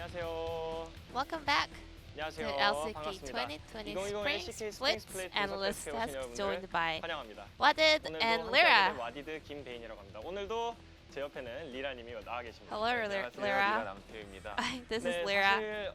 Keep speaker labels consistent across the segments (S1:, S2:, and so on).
S1: 안녕하세요.
S2: Welcome back to
S1: 안녕하세요.
S2: LCK
S1: 반갑습니다.
S2: 2020 Spring Splits Analyst
S1: 분석해
S2: Test
S1: 오신
S2: joined by
S1: 환영합니다.
S2: Wadid
S1: 오늘도
S2: and
S1: 함께
S2: Lyra.
S1: 하게 될 와디드 김배인이라고 합니다. 오늘도 제 옆에는 리라님이 나와 계십니다.
S2: Hello, Lyra.
S3: 남태입니다.
S2: This
S1: 네,
S2: is Lyra.
S1: 사실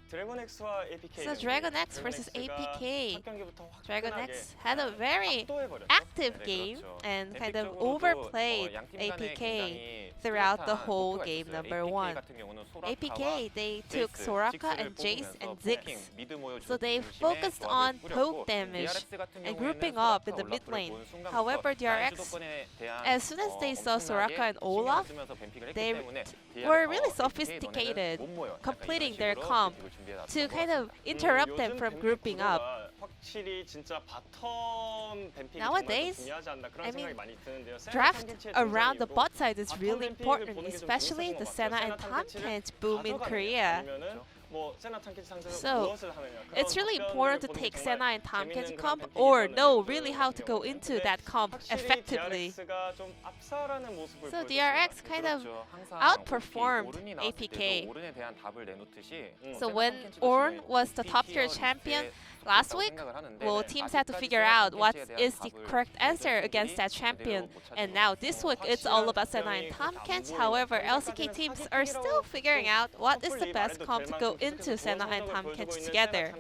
S1: 드래곤X와 APK
S2: So DragonX versus APK.
S1: 첫 경기부터
S2: DragonX had a very
S1: 압도해버렸죠.
S2: active
S3: 네,
S2: game
S3: 그렇죠.
S2: and kind of
S3: 템픽적으로도,
S2: overplayed
S3: 양팀 간에
S2: APK
S3: 굉장히
S2: throughout the
S3: 뚜렷한
S2: whole
S3: 목표가
S2: game
S3: 있었어요.
S2: number
S3: APK
S2: one.
S3: 같은 경우는 소라카와
S2: APK, they took
S3: 제이스,
S2: Soraka
S3: 직스를
S2: and Jace
S3: 뽑으면서
S2: and
S3: 포킹,
S2: Ziggs.
S3: 미드 모여
S2: So they
S3: 중심의
S2: focused
S3: 조합을
S2: on
S3: 꾸렸고,
S2: poke damage
S3: DRX 같은
S2: and
S3: 경우에는
S2: grouping up in
S3: 소라카,
S2: the mid
S3: 올라프를
S2: lane.
S3: 본 순간부터
S2: However,
S3: 라인
S2: DRX,
S3: 주도권에 대한,
S2: as soon as they saw
S3: 엄청나게
S2: Soraka and
S3: 신경을
S2: Olaf,
S3: 쓰면서 뱀픽을 했기
S2: they
S3: 때문에
S2: were
S3: DRX,
S2: really
S3: APK
S2: sophisticated,
S3: 너네는 못 모여. 약간
S2: completing
S3: 이런
S2: their
S3: 식으로
S2: comp
S3: 뱀픽을 준비해놨던
S2: to
S3: 것
S2: kind of
S3: 같습니다.
S2: interrupt them
S1: 요즘
S2: from
S1: 뱀픽
S2: grouping up.
S1: 구도가 확실히 진짜 바텀 뱀픽이
S2: Nowadays,
S1: 정말 더 중요하지 않나 그런
S2: I
S1: 생각이
S2: mean,
S1: 많이 드는데요.
S2: draft
S1: 탐켄치의
S2: around the
S1: 등장
S2: bot side is
S1: 바텀
S2: really
S1: 뱀픽을
S2: important,
S1: 보는 게좀
S2: especially
S1: 재밌었던
S2: the
S1: 것
S2: Senna
S1: 같아요.
S2: and
S1: 세나 탐켄치를
S2: Tomcat boom in
S1: 가져가느냐,
S2: Korea.
S1: 아니면은 뭐 세나 탐켄치 상대로
S2: So,
S1: 무엇을 하느냐. 그런
S2: It's really important to
S1: 답변들을
S2: take
S1: 보는 게
S2: Senna
S1: 정말
S2: and Tomcat
S1: 재밌는
S2: comp
S1: 그런
S2: or
S1: 뱀픽이
S2: know
S1: 있었는데
S2: really how to go into that comp
S1: 확실히
S2: effectively.
S1: DRX가 좀 압살하는 모습을
S2: So
S1: 보여줬어요.
S2: DRX kind of
S3: 그렇죠. 항상
S2: outperformed
S3: 오른이 나왔을
S2: APK.
S3: 때도 오른에 대한 답을 내놓듯이
S2: So
S3: 세나
S2: when
S3: 탐켄치도
S2: Ornn
S3: 지금
S2: was the top tier
S3: APK
S2: champion
S3: 리스트에
S2: last
S3: 있다고
S2: week,
S3: 생각을 하는데
S2: well, teams had to figure out what is the correct answer against that champion. And now this week, it's all about Senna and Tomcat. However, LCK teams are still figuring out what is the best comp to go into Senna and Tomcat together.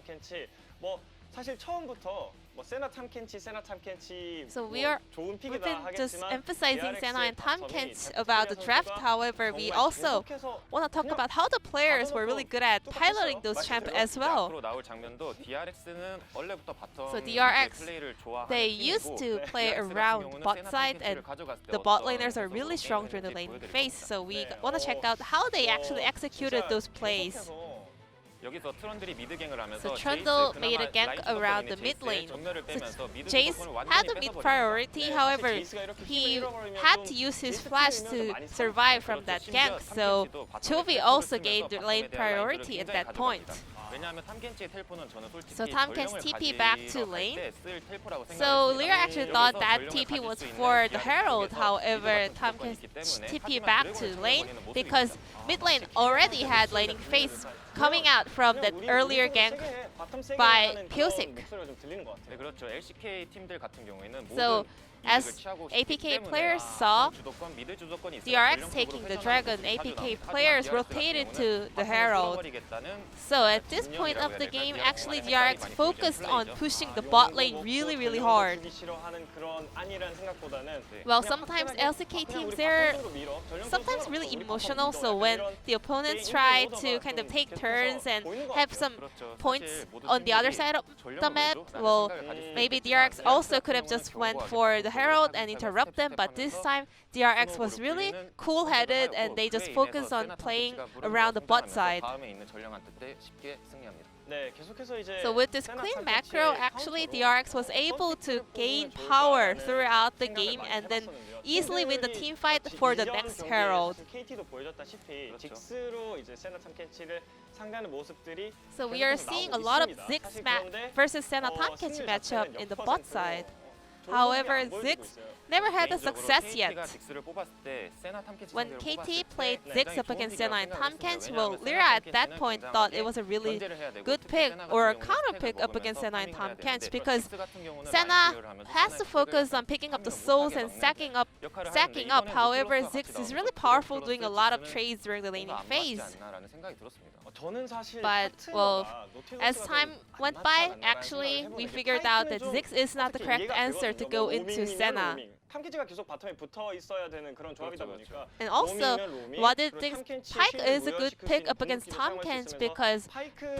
S1: 뭐 사실 처음부터 뭐 세나 탐켄치
S2: So
S1: 뭐
S2: we are
S1: 좋은
S2: We've
S1: 픽이다
S2: been just
S1: 하겠지만
S2: emphasizing Senna and
S1: DRX의
S2: Tomcat
S1: 바텀이
S2: about the draft.
S1: 선수가
S2: However, we
S1: 정말
S2: also
S1: 계속해서
S2: want to talk about how the players were really good at piloting those champs as well.
S3: 앞으로 나올 장면도 DRX는 원래부터 바텀
S2: So DRX,
S3: 플레이를 좋아하는
S2: they used to play around bot side, and the bot laners are really strong during the lane phase. So we want to check out how they actually executed those plays.
S3: 여기서 트런들이 미드갱을 하면서
S2: So Trundle made a gank around the mid lane. So Jace had the mid priority, however, he had to use his flash to survive from that gank. So Chovy also gained the lane priority at that point.
S3: 왜냐하면 탐켄치의 텔포는 저는 솔직히
S2: So Tomcat's
S3: 전령을
S2: TP
S3: 가지러
S2: back to
S3: 갈
S2: lane.
S3: 때 쓸 텔포라고
S2: So
S3: 생각했습니다.
S2: Lyra actually thought that TP was for the Herald, however, Tomcat's TP back to lane because mid lane already had laning phase coming out from that earlier gank by Pyosik.
S3: 네, 그렇죠. LCK 팀들 같은 경우에는
S2: So,
S3: 모든
S2: as
S3: 이득을 취하고
S2: APK
S3: 있기 때문에
S2: players saw
S3: 주도권, 미드 주도권이 있어요.
S2: DRX
S3: 전령적으로
S2: taking the
S3: 회전하는
S2: Dragon,
S3: 모습이 자주
S2: APK
S3: 나옵니다.
S2: players
S3: 하지만
S2: rotated
S3: DRX
S2: to
S3: 같은
S2: the
S3: 경우는
S2: Herald.
S3: 뚫어버리겠다는
S2: So at this point of the game, actually DRX focused on pushing the bot lane really, really hard. Well, sometimes LCK teams, they're sometimes really emotional, so when the opponents try to kind of take turns and have some points on the other side of the map, well, maybe DRX also could have just went for the Herald and interrupt them, but this time DRX was really cool-headed and they just focused on playing around the bot side. So with this clean macro, actually DRX was able to gain power throughout the game and then easily win the team fight for the next Herald. So we are seeing a lot of Ziggs versus Senna Tomcat matchup in the bot side. However, Ziggs never had a success yet. When KT played Ziggs up against Senna and Tomcat, well, Lyra at that point thought it was a really good pick or a counter pick up against Senna and Tomcat because Senna has to focus on picking up the souls and stacking up. However, Ziggs is really powerful doing a lot of trades during the laning phase. But, well, as time went by, actually, we figured out that Ziggs is not the correct answer to go into Senna. And also, Wadid thinks Pyke is a good pick up against Tomcat because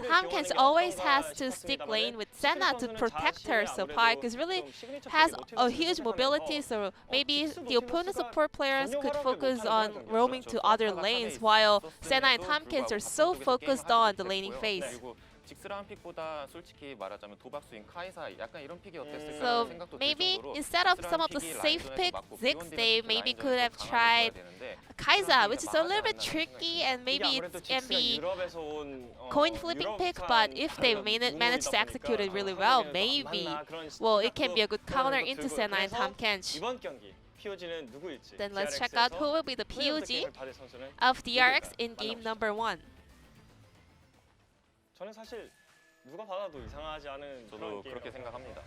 S2: Tomcat always has to stick lane with Senna to protect her. So Pyke is really has a huge mobility. So maybe the opponent support players could focus on roaming to other lanes while Senna and Tomcat are so focused on the laning phase. So maybe instead of some of the safe pick Ziggs, they maybe could have tried Kai'Sa, which is a little bit tricky and maybe it can be coin flipping pick, but if they manage to execute it really well, maybe, well, it can be a good counter into Senna and Tomcat. Then let's check out who will be the POG of DRX in game number 1.
S1: 저는 사실 누가 받아도 이상하지 않은 그런
S3: 저도
S1: 게임이라고
S3: 그렇게 생각합니다.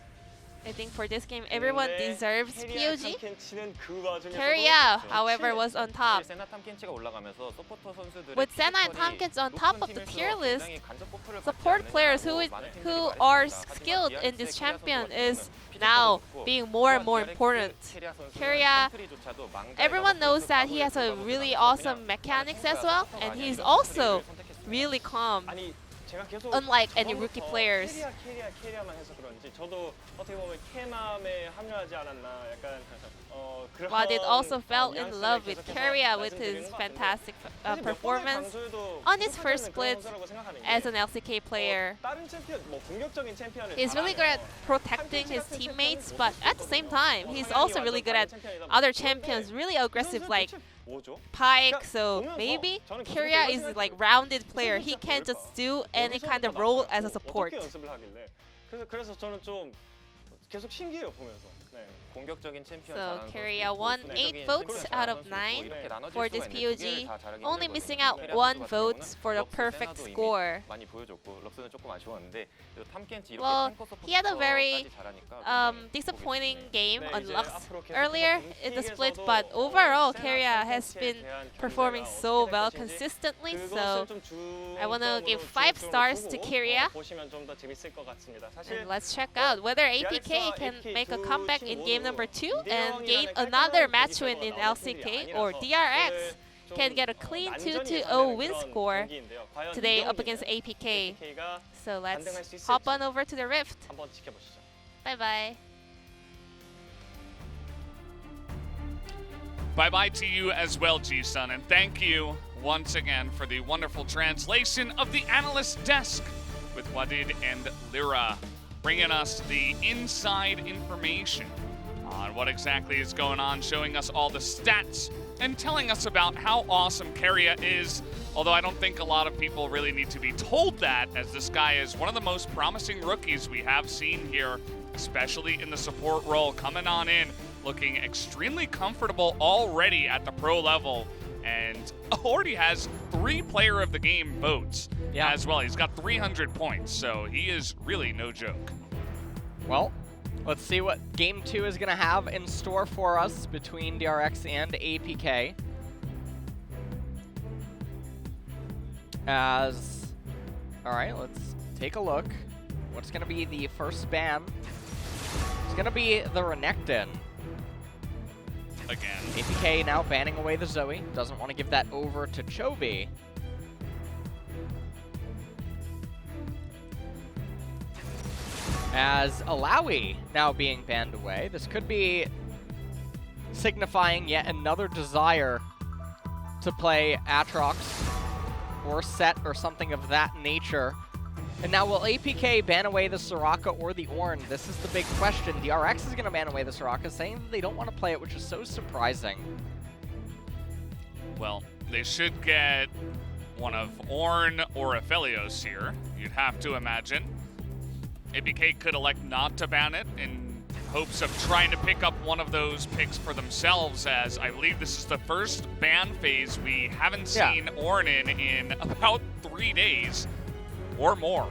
S2: I think for this game, everyone deserves POG.
S1: Keria,
S2: Keria, however, was on top.
S3: 세나 탐켄치가 올라가면서 서포터 선수들의
S2: With Senna and
S3: 피지컬이
S2: Tompkins on top of
S3: 높은
S2: the
S3: 팀일수록
S2: tier list,
S3: 굉장히 간접 버프를 받지
S2: support players who
S3: 않느냐고 많은 팀들이
S2: are
S3: 말했습니다.
S2: skilled
S3: 하지만
S2: in this
S3: DRX의
S2: champion
S3: 케리아
S2: is
S3: 선수는
S2: now
S3: 피지컬도
S2: being
S3: 좋고
S2: more and
S3: 또한
S2: more
S3: DRX
S2: important.
S3: 케리아 선수는
S2: Keria,
S3: 템플리조차도 망가져서
S2: everyone knows that he has a
S3: 서포터
S2: really
S3: 선수가
S2: awesome
S3: 그냥
S2: mechanics
S3: 다른
S2: as well,
S3: 선수가
S2: and
S3: 아니라
S2: he's
S3: 이런
S2: also
S3: 선수를 선택했습니다.
S2: really calm.
S1: 아니 제가 계속
S2: Unlike any rookie players.
S1: 케리아만 해서 그런지 저도 어떻게 보면 케맘에 합류하지 않았나 약간 그런
S2: Wadid also fell in
S1: 뉘앙스를
S2: love with
S1: 계속해서
S2: Keria with
S1: 말씀드리는
S2: his
S1: 것 같은데
S2: fantastic
S1: 사실 몇 번을
S2: performance
S1: 강조해도
S2: on his
S1: 부족하지
S2: first
S1: 않는 그런
S2: split
S1: 선수라고 생각하는 게
S2: as an LCK player.
S1: 다른 챔피언 뭐 공격적인 챔피언을
S2: He's really good at protecting his teammates, but at the same time, he's also really good at other champions, really aggressive like Pike, so maybe Keria is like rounded player. He can just do any kind of role as a support.
S1: 그래서 저는 좀 계속 신기해요 보면서. 네.
S3: 공격적인 챔피언
S2: So
S3: 잘하는
S2: Keria
S3: 선수 있고,
S2: won
S3: 수비적인
S2: 8 votes
S3: 챔피언
S2: out
S3: 잘하는
S2: of
S3: 선수 있고
S2: 9
S3: 이렇게 나눠질
S2: for
S3: 수가
S2: this
S3: 있는데 두 개를
S2: POG,
S3: 다 잘하기
S2: only
S3: 힘들거든요.
S2: missing out
S3: 케리아
S2: 1
S3: 선수 같은
S2: vote
S3: 경우는
S2: for the
S3: 럭스
S2: perfect
S3: 세나도 이미
S2: score.
S3: 많이 보여줬고 럭스는 조금 아쉬웠는데 그래도 탐켄치 이렇게
S2: Well,
S3: 탱커 서포터까지
S2: he had a very
S3: 잘하니까
S2: disappointing game
S1: 네,
S2: on
S1: 이제
S2: Lux
S1: 앞으로 계속해서
S2: earlier in the split, but overall Keria has been performing so well consistently, so I want to give 5 stars to Keria.
S1: 보시면 좀 더 재밌을 것 같습니다.
S2: And let's check out whether APK can make a comeback in game number 2 and gain another match win in LCK, or DRX can get a clean 2-0 win score today up against APK. So let's hop on over to the Rift.
S1: 한번 지켜보시죠.
S2: Bye bye.
S4: Bye-bye to you as well, G-Sun, and thank you once again for the wonderful translation of the Analyst Desk with Wadid and Lyra, bringing us the inside information on what exactly is going on, showing us all the stats, and telling us about how awesome Keria is, although I don't think a lot of people really need to be told that, as this guy is one of the most promising rookies we have seen here, especially in the support role, coming on in, looking extremely comfortable already at the pro level, and already has 3 player of the game votes as well. He's got 300 points, so he is really no joke.
S5: Well, let's see what Game 2 is going to have in store for us between DRX and APK. Alright, let's take a look. What's going to be the first ban? It's going to be the Renekton.
S4: Again.
S5: APK now banning away the Zoe. Doesn't want to give that over to Chovy. As Alawi now being banned away. This could be signifying yet another desire to play Aatrox or Set or something of that nature. And now will APK ban away the Soraka or the Ornn? This is the big question. DRX is going to ban away the Soraka, saying that they don't want to play it, which is so surprising.
S4: Well, they should get one of Ornn or Aphelios here, you'd have to imagine. APK could elect not to ban it in hopes of trying to pick up one of those picks for themselves, as I believe this is the first ban phase we haven't seen Ornn in about 3 days or more.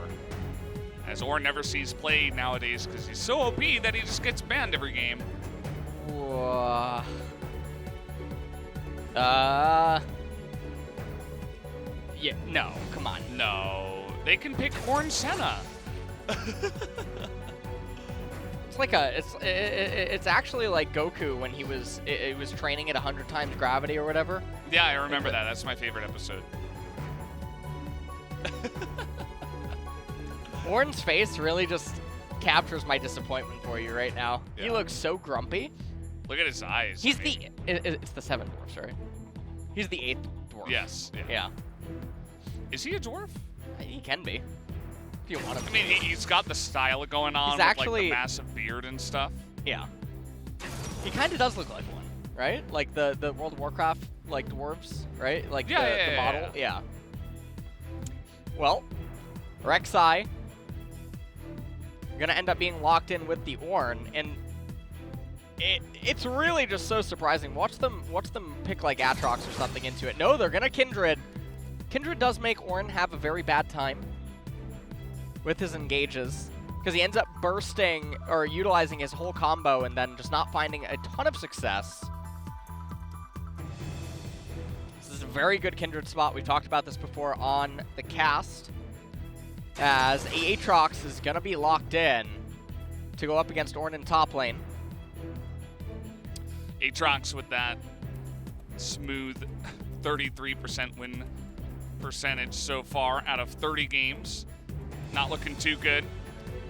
S4: As Ornn never sees play nowadays because he's so OP that he just gets banned every game.
S5: Yeah, no, come on.
S4: No, they can pick Ornn Senna.
S5: It's like it's actually like Goku when he was training at 100 times gravity or whatever.
S4: Yeah, I remember that. That's my favorite episode.
S5: Ornn's face really just captures my disappointment for you right now.
S4: Yeah.
S5: He looks so grumpy.
S4: Look at his eyes.
S5: He's it's the 7th dwarf, right? He's the 8th dwarf.
S4: Yes.
S5: Yeah.
S4: Is he a dwarf?
S5: He can be. If you want him.
S4: I mean, he's got the style going on
S5: He's
S4: with
S5: actually,
S4: like the massive beard and stuff.
S5: Yeah. He kind of does look like one, right? Like the World of Warcraft like dwarves, right? Like the model. Yeah. Well, Rek'Sai gonna end up being locked in with the Ornn, and it's really just so surprising. Watch them pick like Aatrox or something into it. No, they're gonna Kindred. Kindred does make Ornn have a very bad time. with his engages, because he ends up bursting or utilizing his whole combo and then just not finding a ton of success. This is a very good Kindred spot. We've talked about this before on the cast, as Aatrox is going to be locked in to go up against Ornn in top lane.
S4: Aatrox with that smooth 33% win percentage so far out of 30 games. Not looking too good.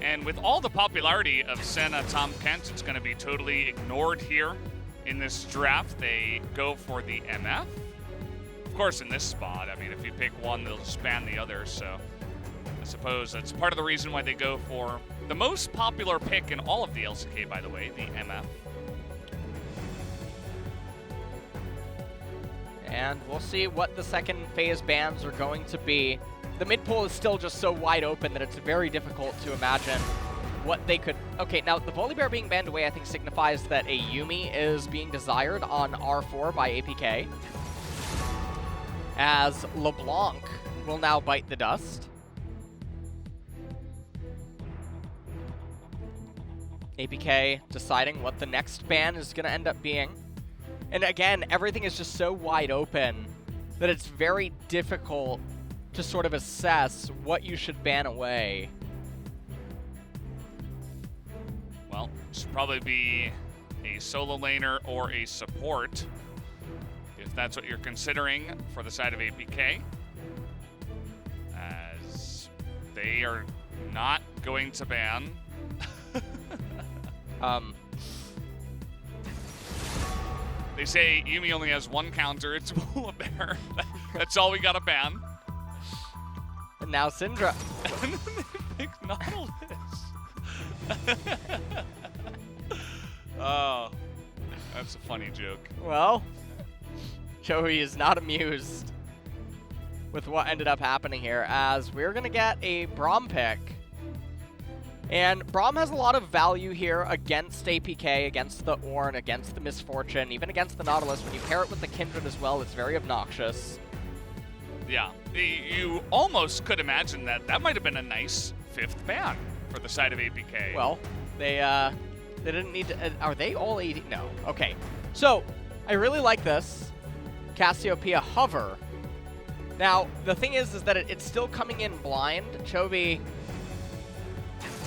S4: And with all the popularity of Senna, Tahm Kench, it's going to be totally ignored here in this draft. They go for the MF. Of course, in this spot, I mean, if you pick one, they'll just ban the other. So I suppose that's part of the reason why they go for the most popular pick in all of the LCK, by the way, the MF.
S5: And we'll see what the second phase bans are going to be. The mid pool is still just so wide open that it's very difficult to imagine what they could... Okay, now the Volibear being banned away I think signifies that a Yuumi is being desired on R4 by APK, as LeBlanc will now bite the dust. APK deciding what the next ban is going to end up being. And again, everything is just so wide open that it's very difficult to sort of assess what you should ban away.
S4: Well, it should probably be a solo laner or a support, if that's what you're considering for the side of APK, as they are not going to ban. They say Yuumi only has one counter, it's Volibear. That's all we gotta ban.
S5: And now Syndra.
S4: And then they pick Nautilus. Oh, that's a funny joke.
S5: Well, Joey is not amused with what ended up happening here, as we're going to get a Braum pick. And Braum has a lot of value here against APK, against the Ornn, against the Misfortune, even against the Nautilus. When you pair it with the Kindred as well, it's very obnoxious.
S4: Yeah, you almost could imagine that that might have been a nice 5th ban for the side of APK.
S5: Well, they didn't need to... are they all 80? No. Okay. So, I really like this Cassiopeia Hover. Now, the thing is that it's still coming in blind. Chovy...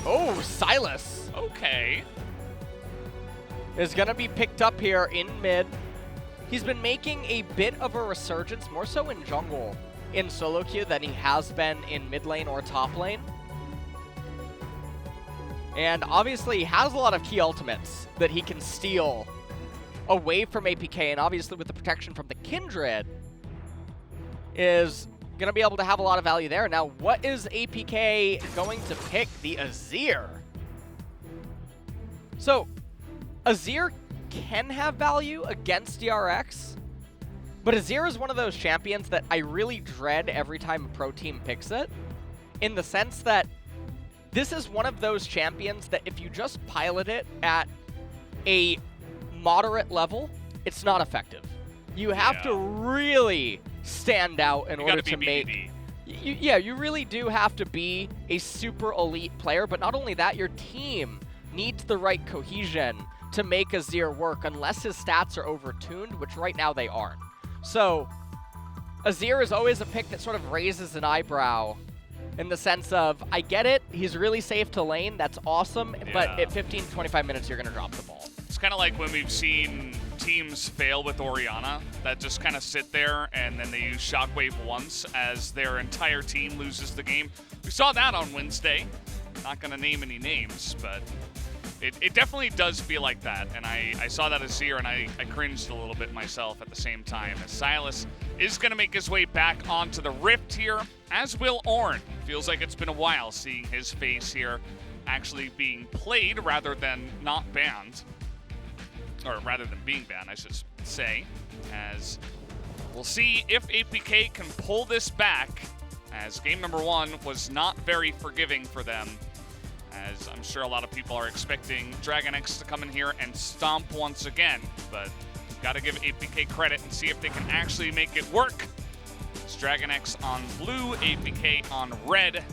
S5: Oh, Silas.
S4: Okay.
S5: Is going to be picked up here in mid. He's been making a bit of a resurgence, more so in jungle, in solo queue than he has been in mid lane or top lane. And obviously, he has a lot of key ultimates that he can steal away from APK, and obviously with the protection from the Kindred, is going to be able to have a lot of value there. Now, what is APK going to pick? The Azir. So, Azir can have value against DRX, but Azir is one of those champions that I really dread every time a pro team picks it, in the sense that this is one of those champions that if you just pilot it at a moderate level, it's not effective. You have to really stand out in order to make... Yeah, you really do have to be a super elite player, but not only that, your team needs the right cohesion to make Azir work, unless his stats are overtuned, which right now they aren't. So, Azir is always a pick that sort of raises an eyebrow, in the sense of, I get it, he's really safe to lane, that's awesome, but at 15 to 25 minutes, you're going to drop the ball.
S4: It's kind of like when we've seen teams fail with Orianna, that just kind of sit there and then they use Shockwave once as their entire team loses the game. We saw that on Wednesday. Not going to name any names, but it definitely does feel like that. And I saw that Azir and I cringed a little bit myself at the same time, as Silas is going to make his way back onto the Rift here, as will Ornn. Feels like it's been a while seeing his face here actually being played rather than not banned. Or rather than being banned, I should say, as we'll see if APK can pull this back, as game number 1 was not very forgiving for them, as I'm sure a lot of people are expecting DragonX to come in here and stomp once again, but got to give APK credit and see if they can actually make it work. It's DragonX on blue, APK on red.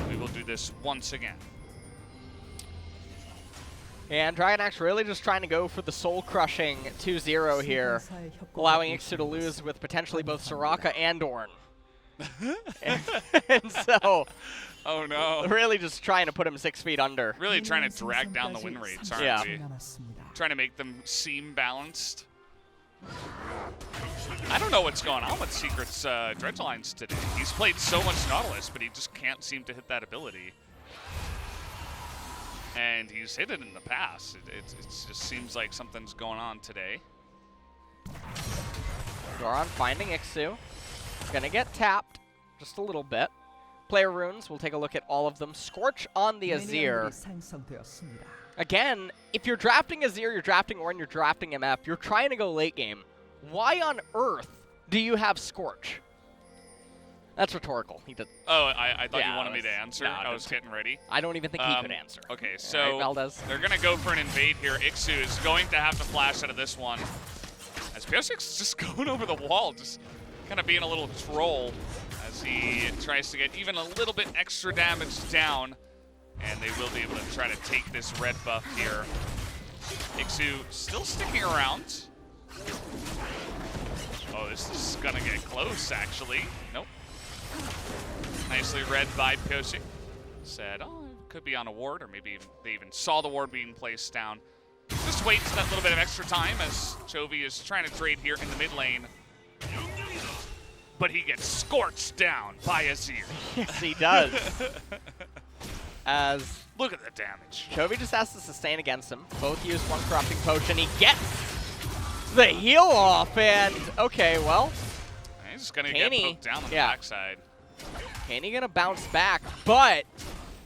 S4: we will do this once again.
S5: And DragonX really just trying to go for the soul-crushing 2-0 here, allowing Ixu to lose with potentially both Soraka and Ornn. and so,
S4: oh no.
S5: Really just trying to put him 6 feet under.
S4: Really trying to drag down the win rates, aren't we? Trying to make them seem balanced. I don't know what's going on with Secret's Dredgelines today. He's played so much Nautilus, but he just can't seem to hit that ability. And he's hit it in the past. It just seems like something's going on today.
S5: Goron finding Ixu. Gonna get tapped just a little bit. Player runes, we'll take a look at all of them. Scorch on the Azir. Again, if you're drafting Azir, you're drafting Ornn, you're drafting MF, you're trying to go late game. Why on earth do you have Scorch? That's rhetorical. He did.
S4: Oh, I thought
S5: Yeah,
S4: you wanted me to answer.
S5: no,
S4: I was getting ready.
S5: I don't even think he could answer.
S4: Okay, so
S5: All right, Valdez.
S4: they're going to go for an invade here. Ixu is going to have to flash out of this one. As Piosik's just going over the wall, just kind of being a little troll as he tries to get even a little bit extra damage down. And they will be able to try to take this red buff here. Ixu still sticking around. Oh, this is going to get close, actually. Nope. Nicely read by Pyosik. Said, oh, it could be on a ward, or maybe they even saw the ward being placed down. Just waits that little bit of extra time as Chovy is trying to trade here in the mid lane. But he gets scorched down by Azir.
S5: Yes, he does. As
S4: look at the damage.
S5: Chovy just has to sustain against him. Both use one corrupting potion. He gets the heal off, and okay, well.
S4: He's just gonna get poked down on the backside.
S5: Kaynee gonna bounce back, but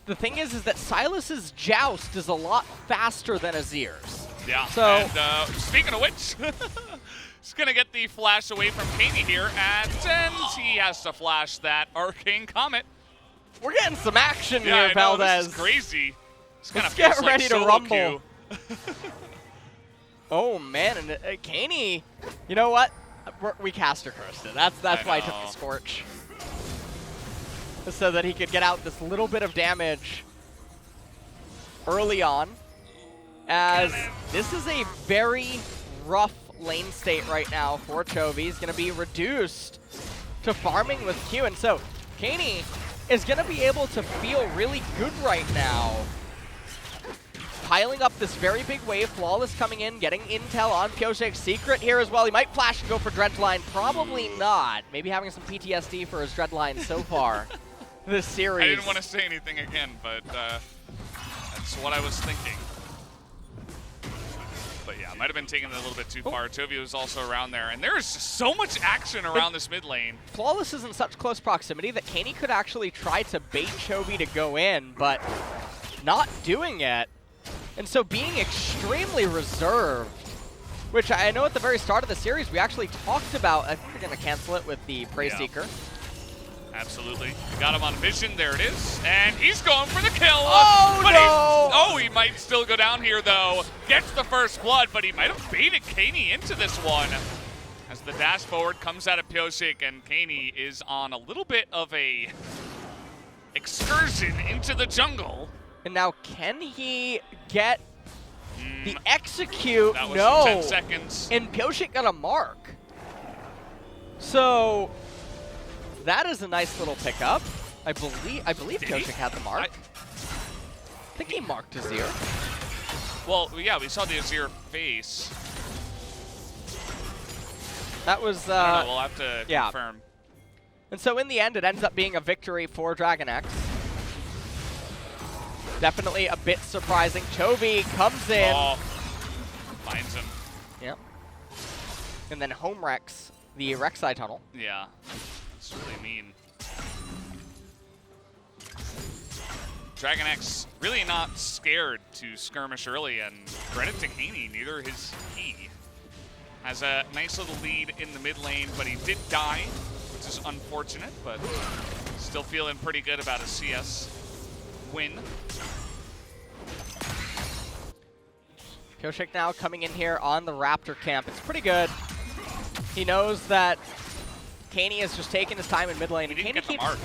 S5: the thing is that Silas's joust is a lot faster than Azir's.
S4: Yeah.
S5: So
S4: and speaking of which, he's gonna get the flash away from Kaynee here, and he has to flash that Arcane Comet.
S5: We're getting some action
S4: Yeah,
S5: here,
S4: I know,
S5: Valdez.
S4: this is crazy.
S5: Let's get ready to rumble. Oh man, and Kaynee, you know what? We caster cursed it. That's why I took the Scorch. So that he could get out this little bit of damage early on. As this is a very rough lane state right now for Chovy. He's going to be reduced to farming with Q. And so Kaynee is going to be able to feel really good right now. Piling up this very big wave. Flawless coming in, getting intel on Piosik's Secret here as well. He might flash and go for Dredgeline. Probably not. Maybe having some PTSD for his Dredgeline so far this series.
S4: I didn't want to say anything again, but that's what I was thinking. But yeah, might have been taking it a little bit too far. Chovy was also around there, and there is just so much action around this mid lane.
S5: Flawless is in such close proximity that Kaynee could actually try to bait Chovy to go in, but not doing it. And so being extremely reserved, which I know at the very start of the series we actually talked about. I think we're going to cancel it with the Prey Seeker.
S4: Absolutely. We got him on vision. There it is. And he's going for the kill.
S5: Oh,
S4: but
S5: no!
S4: He might still go down here, though. Gets the first blood, but he might have baited Kaynee into this one. As the dash forward comes out of Pyosik, and Kaynee is on a little bit of a excursion into the jungle.
S5: And now can he get the execute?
S4: That was
S5: no.
S4: 10 seconds.
S5: And Pyosik got a mark. So that is a nice little pickup. I believe Pyosik had the mark. I think he marked Azir.
S4: Well, yeah, we saw the Azir face.
S5: That was
S4: I don't know, we'll have to confirm.
S5: And so in the end, it ends up being a victory for DragonX. Definitely a bit surprising. Chovy comes in.
S4: Oh, finds him.
S5: Yep. And then home Rex the Rek'Sai tunnel.
S4: Yeah, that's really mean. DragonX really not scared to skirmish early, and credit to Kaynee, neither is he. Has a nice little lead in the mid lane, but he did die, which is unfortunate, but still feeling pretty good about a CS win.
S5: Pyosik now coming in here on the Raptor camp. It's pretty good. He knows that Kaynee is just taking his time in mid lane.
S4: He didn't get the mark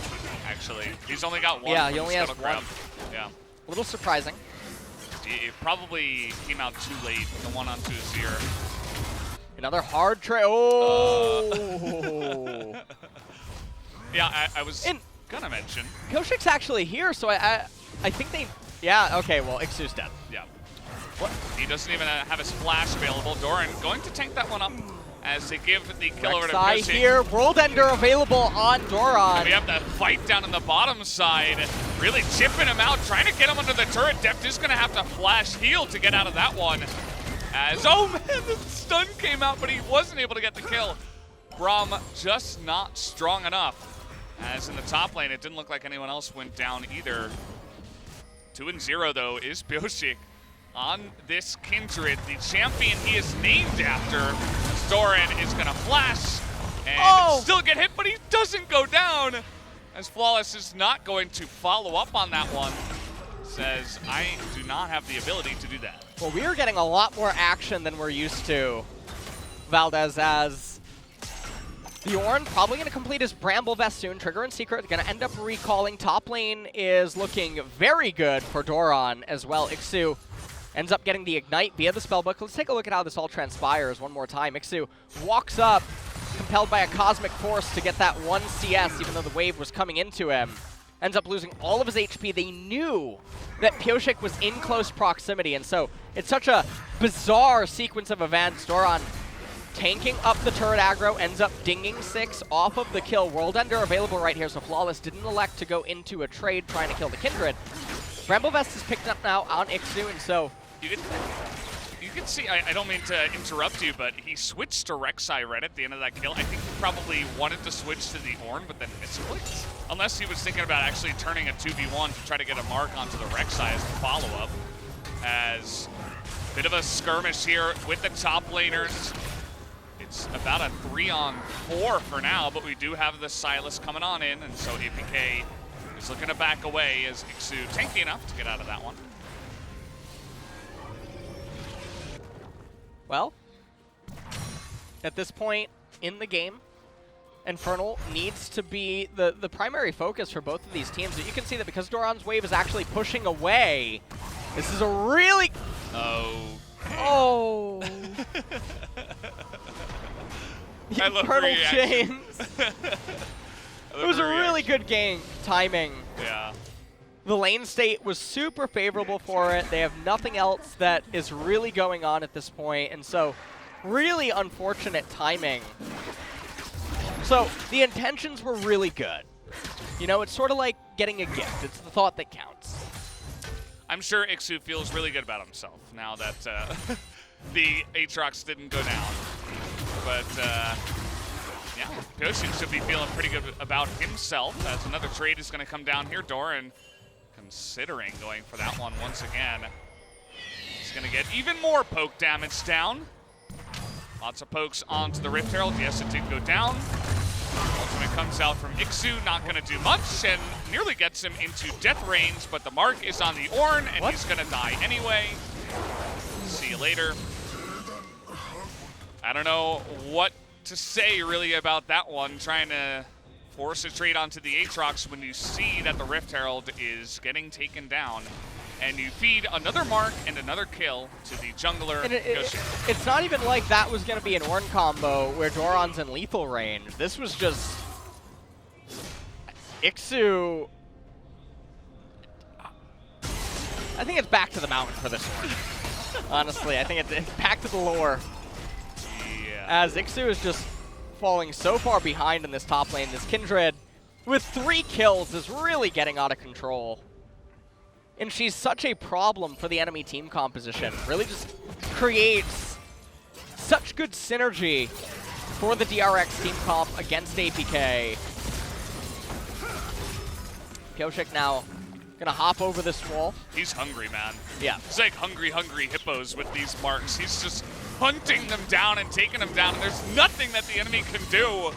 S4: actually. He's only got one.
S5: Yeah,
S4: from
S5: he only
S4: the
S5: has
S4: scuttle
S5: one.
S4: grab. Yeah.
S5: A little surprising.
S4: It probably came out too late, the one onto Azir.
S5: Another hard trade. Oh!
S4: Yeah, I was gonna mention.
S5: Pioshik's actually here, so I think they... Yeah, okay, well, Ixu's dead.
S4: Yeah. What? He doesn't even have his flash available. Doran going to tank that one up as they give the kill over to
S5: Rek'Sai
S4: Pioshik.
S5: here, World Ender available on Doran.
S4: We have that fight down on the bottom side, really chipping him out, trying to get him under the turret. Deft is going to have to flash heal to get out of that one. As, oh man, the stun came out, but he wasn't able to get the kill. Braum just not strong enough. As in the top lane, it didn't look like anyone else went down either. 2-0 though is Pioshik on this Kindred, the champion he is named after. Doran is gonna flash and still get hit, but he doesn't go down. As Flawless is not going to follow up on that one. Says, I do not have the ability to do that.
S5: Well, we are getting a lot more action than we're used to, Valdez, as Bjorn probably going to complete his Bramble Vest soon. Trigger and Secret going to end up recalling. Top lane is looking very good for Doran as well. Ixu ends up getting the Ignite via the Spellbook. Let's take a look at how this all transpires one more time. Ixu walks up, compelled by a Cosmic Force to get that 1 CS, even though the wave was coming into him. Ends up losing all of his HP. They knew that Pioshik was in close proximity, and so it's such a bizarre sequence of events. Doran tanking up the turret aggro, ends up dinging 6 off of the kill. World Ender available right here, so Flawless didn't elect to go into a trade trying to kill the Kindred. Bramble Vest is picked up now on Ixu, and so...
S4: You can see, I don't mean to interrupt you, but he switched to Rek'Sai right at the end of that kill. I think he probably wanted to switch to the Ornn, but then misclicked. Unless he was thinking about actually turning a 2v1 to try to get a mark onto the Rek'Sai as the follow-up. As a bit of a skirmish here with the top laners. It's about a 3-on-4 for now, but we do have the Silas coming on in, and so APK is looking to back away as Ixu tanky enough to get out of that one.
S5: Well, at this point in the game, Infernal needs to be the primary focus for both of these teams. But you can see that because Doran's wave is actually pushing away, this is a really... Oh. The Infernal Chains. It was a really good game timing.
S4: Yeah.
S5: The lane state was super favorable for it. They have nothing else that is really going on at this point, and so really unfortunate timing. So the intentions were really good. You know, it's sort of like getting a gift. It's the thought that counts.
S4: I'm sure Ixu feels really good about himself now that the Aatrox didn't go down. But yeah, Pioshik should be feeling pretty good about himself as another trade is going to come down here. Doran considering going for that one once again. He's going to get even more poke damage down. Lots of pokes onto the Rift Herald. Yes, it did go down. Ultimate comes out from Ixu, not going to do much, and nearly gets him into death range, but the mark is on the Ornn, and he's going to die anyway. See you later. I don't know what to say really about that one, trying to force a trade onto the Aatrox when you see that the Rift Herald is getting taken down, and you feed another mark and another kill to the jungler.
S5: And it's not even like that was going to be an Ornn combo where Doran's in lethal range. This was just Ixu. I think it's back to the mountain for this one. Honestly, I think it's back to the lore.
S4: Yeah.
S5: As Ixu is just falling so far behind in this top lane. This Kindred, with 3 kills, is really getting out of control. And she's such a problem for the enemy team composition. Really just creates such good synergy for the DRX team comp against APK. Pioshik now gonna hop over this wall.
S4: He's hungry, man.
S5: Yeah.
S4: It's like hungry hippos with these marks. He's just hunting them down and taking them down, and there's nothing that the enemy can do.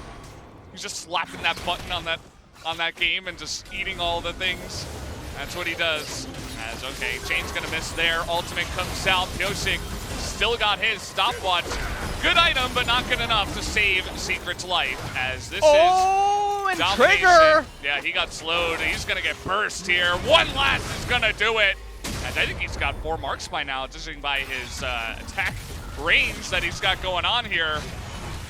S4: He's just slapping that button on that game and just eating all the things. That's what he does. As, okay, Chain's gonna miss there. Ultimate comes out. Pioshik still got his stopwatch. Good item, but not good enough to save Secret's life, as this is...
S5: Genuine
S4: Domination.
S5: trigger!
S4: Yeah, he got slowed. He's going to get burst here. One last is going to do it. And I think he's got 4 marks by now, judging by his attack range that he's got going on here.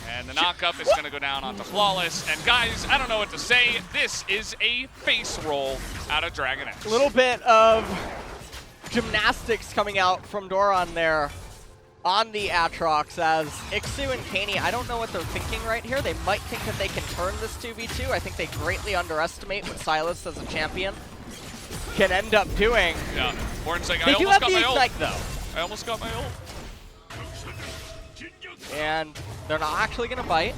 S4: And the knock-up is going to go down onto Flawless. And guys, I don't know what to say. This is a face roll out of DragonX.
S5: A little bit of gymnastics coming out from Doran there on the Aatrox as Ixu and Kaney, I don't know what they're thinking right here. They might think that they can turn this 2v2. I think they greatly underestimate what Silas as a champion can end up doing.
S4: Yeah, Born's like,
S5: They
S4: I
S5: do
S4: almost
S5: have
S4: got
S5: the
S4: my ult.
S5: Ignite though.
S4: I almost got my ult.
S5: And they're not actually going to bite.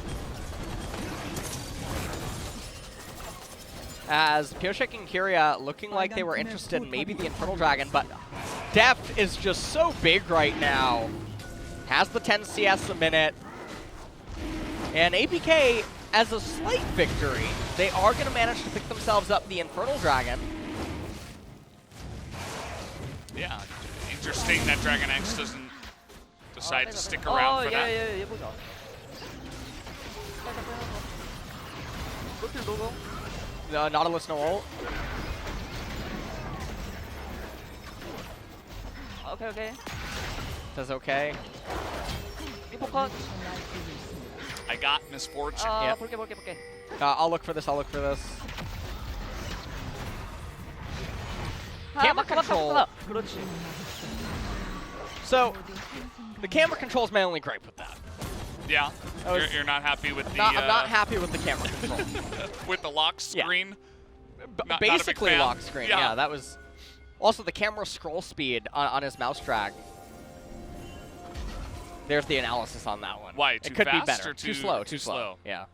S5: As Pioshek and Kyria looking like they were interested in maybe the Infernal Dragon, but Depth is just so big right now. Has the 10 CS a minute. And APK, as a slight victory, they are going to manage to pick themselves up the Infernal Dragon.
S4: Yeah, interesting that DragonX doesn't decide to stick around for that.
S5: Nautilus no ult.
S6: Okay.
S5: Says okay.
S4: I got misfortune.
S5: Yeah.
S6: 볼게.
S5: I'll look for this. Camera control.
S6: 그렇지.
S5: So, the camera control is my only gripe with that.
S4: Yeah,
S5: That was-
S4: you're not happy with the
S5: I'm not happy with the camera control.
S4: with the lock
S5: Yeah.
S4: screen. Not a big
S5: Basically
S4: fan.
S5: lock screen. Yeah, that was. Also, the camera scroll speed on his mouse drag. There's the analysis on that one.
S4: Why,
S5: It
S4: too
S5: could be
S4: fast
S5: better.
S4: or
S5: Too
S4: too-
S5: slow.
S4: too
S5: Too slow.
S4: slow?
S5: Yeah.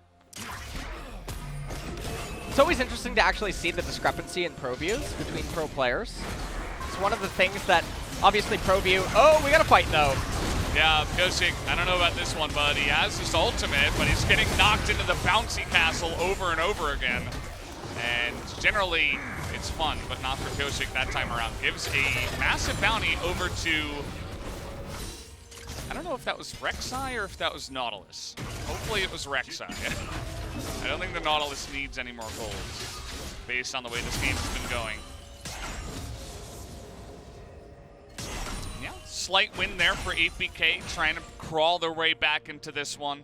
S5: It's always interesting to actually see the discrepancy in pro views between pro players. It's one of the things that obviously pro view. Oh, we got to fight though.
S4: Yeah, Pioshek, I don't know about this one, but he has his ultimate, but he's getting knocked into the bouncy castle over and over again. And generally, it's fun, but not for Pioshek that time around. Gives a massive bounty over to, I don't know if that was Rek'Sai or if that was Nautilus. Hopefully it was Rek'Sai. I don't think the Nautilus needs any more golds, based on the way this game's been going. Yeah, slight win there for APK, trying to crawl their way back into this one.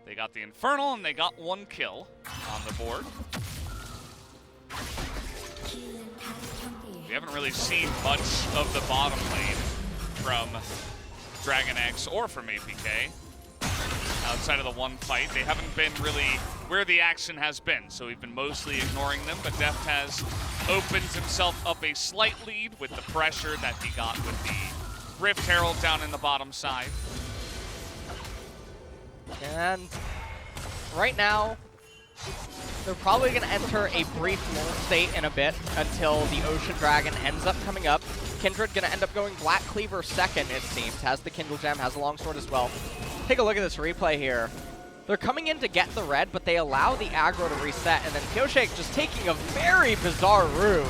S4: They got the Infernal, and they got 1 kill on the board. We haven't really seen much of the bottom lane from DragonX or from APK. Outside of the one fight, they haven't been really where the action has been, so we've been mostly ignoring them, but Deft has opened himself up a slight lead with the pressure that he got with the Rift Herald down in the bottom side.
S5: And right now, they're probably going to enter a brief lull state in a bit until the Ocean Dragon ends up coming up. Kindred going to end up going Black Cleaver second, it seems. Has the Kindle Gem, has a longsword as well. Take a look at this replay here. They're coming in to get the red, but they allow the aggro to reset, and then Pioshek just taking a very bizarre route.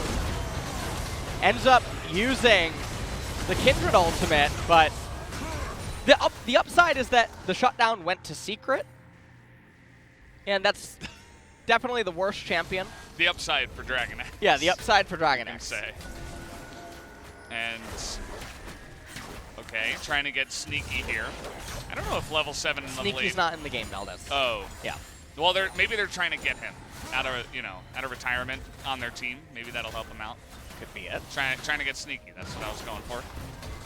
S5: Ends up using the Kindred ultimate, but the upside is that the shutdown went to secret, and that's definitely the worst champion.
S4: The upside for DragonX.
S5: Yeah, the upside for
S4: I can
S5: DragonX.
S4: say. And okay, trying to get sneaky here. I don't know if level 7 and level 8.
S5: Sneaky's not in the game, Valdez.
S4: Oh.
S5: Yeah.
S4: Well, maybe they're trying to get him out of retirement on their team. Maybe that'll help him out.
S5: Could be it.
S4: Trying to get sneaky. That's what I was going for.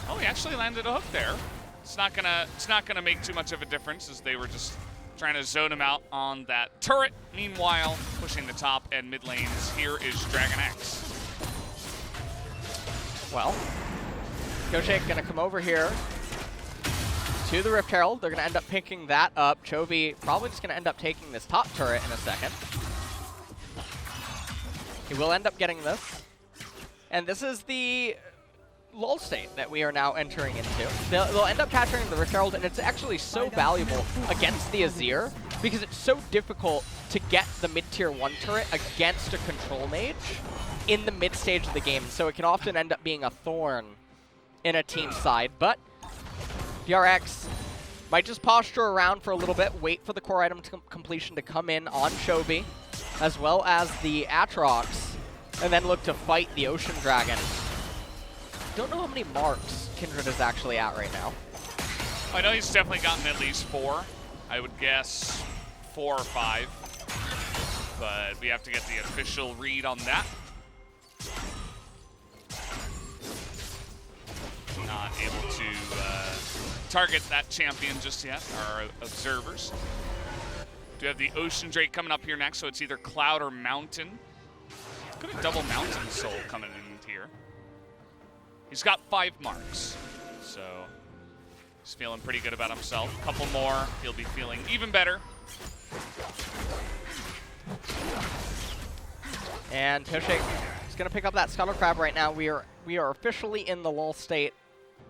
S4: Oh, he actually landed a hook there. It's not gonna make too much of a difference, as they were just trying to zone him out on that turret. Meanwhile, pushing the top and mid lanes. Here is DragonX.
S5: Well, Pioshek gonna come over here to the Rift Herald. They're gonna end up picking that up. Chovy probably just gonna end up taking this top turret in a second. He will end up getting this. And this is the lull state that we are now entering into. They'll end up capturing the Rift Herald, and it's actually so valuable against the Azir because it's so difficult to get the mid-tier 1 turret against a control mage in the mid-stage of the game. So it can often end up being a thorn in a team's side. But DRX might just posture around for a little bit, wait for the core item completion to come in on Chovy. as well as the Aatrox, and then look to fight the Ocean Dragon. Don't know how many marks Kindred is actually at right now.
S4: I know he's definitely gotten at least 4. I would guess 4 or 5. But we have to get the official read on that. Not able to target that champion just yet, our observers. Do have the Ocean Drake coming up here next, so it's either Cloud or Mountain. It's got a double Mountain Soul coming in here. He's got 5 marks, so he's feeling pretty good about himself. A couple more, he'll be feeling even better.
S5: And Pioshik is going to pick up that Scuttle Crab right now. We are officially in the lull state.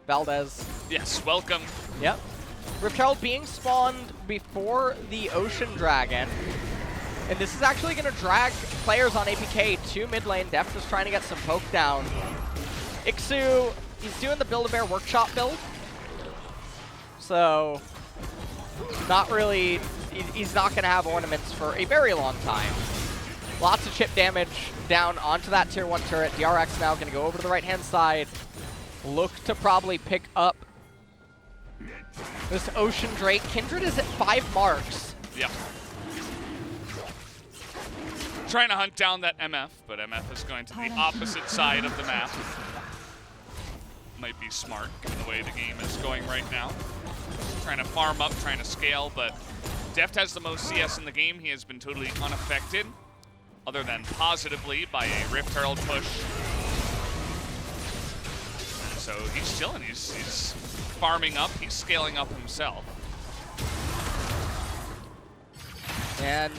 S5: Valdez.
S4: Yes, welcome.
S5: Yep. Rift Herald being spawned before the Ocean Dragon. And this is actually going to drag players on APK to mid lane. Deft is trying to get some poke down. Ixu, he's doing the Build-A-Bear Workshop build. So, not really, he's not going to have ornaments for a very long time. Lots of chip damage down onto that tier 1 turret. DRX now going to go over to the right-hand side. Look to probably pick up this Ocean Drake. Kindred is at 5 marks.
S4: Yep. Trying to hunt down that MF, but MF is going to the opposite side of the map. Might be smart in the way the game is going right now. Trying to farm up, trying to scale, but Deft has the most CS in the game. He has been totally unaffected, other than positively by a Rift Herald push. So he's chilling, he's farming up, he's scaling up himself.
S5: And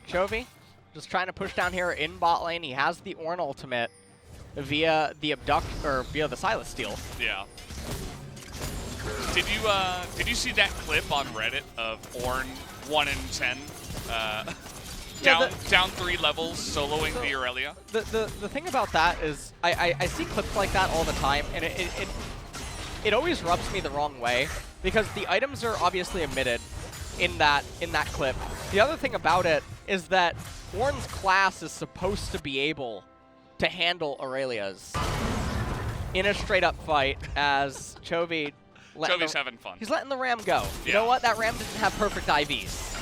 S5: Chovy just trying to push down here in bot lane. He has the Ornn ultimate via the via the Silas steal.
S4: Yeah. Did you see that clip on Reddit of Ornn 1 in 10? Down 3 levels, soloing the Aurelia.
S5: The thing about that is I see clips like that all the time, and it always rubs me the wrong way because the items are obviously omitted in that clip. The other thing about it is that Ornn's class is supposed to be able to handle Aurelia's in a straight up fight as Chovy's
S4: having fun.
S5: He's letting the Ram go. You know what? That Ram didn't have perfect IVs.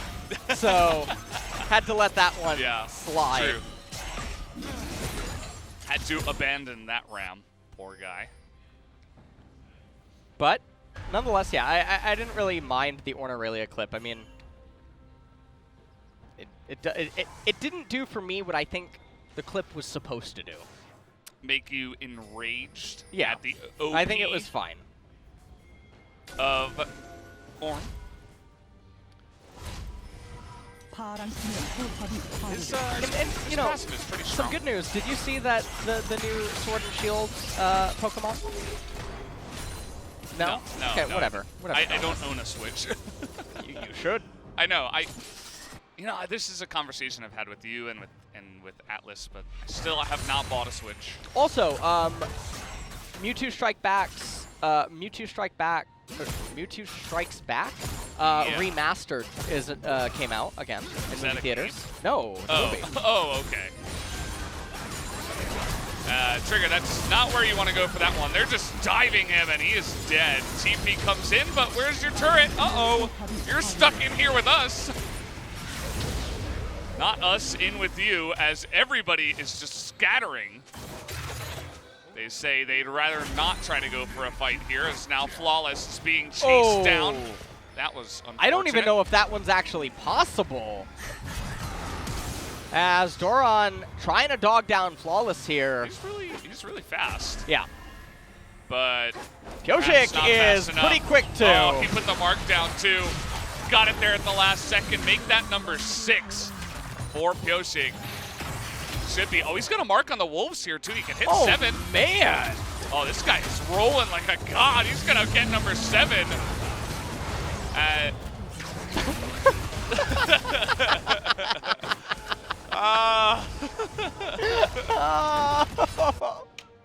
S5: So had to let that one slide.
S4: True. Had to abandon that Ram. Poor guy.
S5: But nonetheless, yeah, I didn't really mind the Ornn Aurelia clip. I mean, it didn't do for me what I think the clip was supposed to do.
S4: Make you enraged
S5: at
S4: the OP
S5: I think it was fine.
S4: Of Ornn. His
S5: you know,
S4: passive is pretty strong.
S5: some good news. Did you see that the new Sword and Shield Pokemon? No? Okay,
S4: no.
S5: whatever.
S4: I don't own a Switch.
S5: you should.
S4: I know. You know, this is a conversation I've had with you and with Atlas, but I have not bought a Switch.
S5: Also, Mewtwo Strikes Back remastered came out again in movie theaters.
S4: Game?
S5: No.
S4: Oh, okay. Trigger, that's not where you want to go for that one. They're just diving him, and he is dead. TP comes in, but where's your turret? Uh-oh. You're stuck in here with us. Not us in with you, as everybody is just scattering. They say they'd rather not try to go for a fight here, as now Flawless is being chased down. That was unfortunate.
S5: I don't even know if that one's actually possible. As Doran trying to dog down Flawless here.
S4: He's really fast.
S5: Yeah.
S4: But
S5: Pioshik is pretty quick too.
S4: Oh, he put the mark down too. Got it there at the last second. Make that number 6 for Pioshik. Should be. Oh, he's got a mark on the Wolves here too. He can hit 7.
S5: Man.
S4: Oh, this guy is rolling like a god. He's gonna get number 7.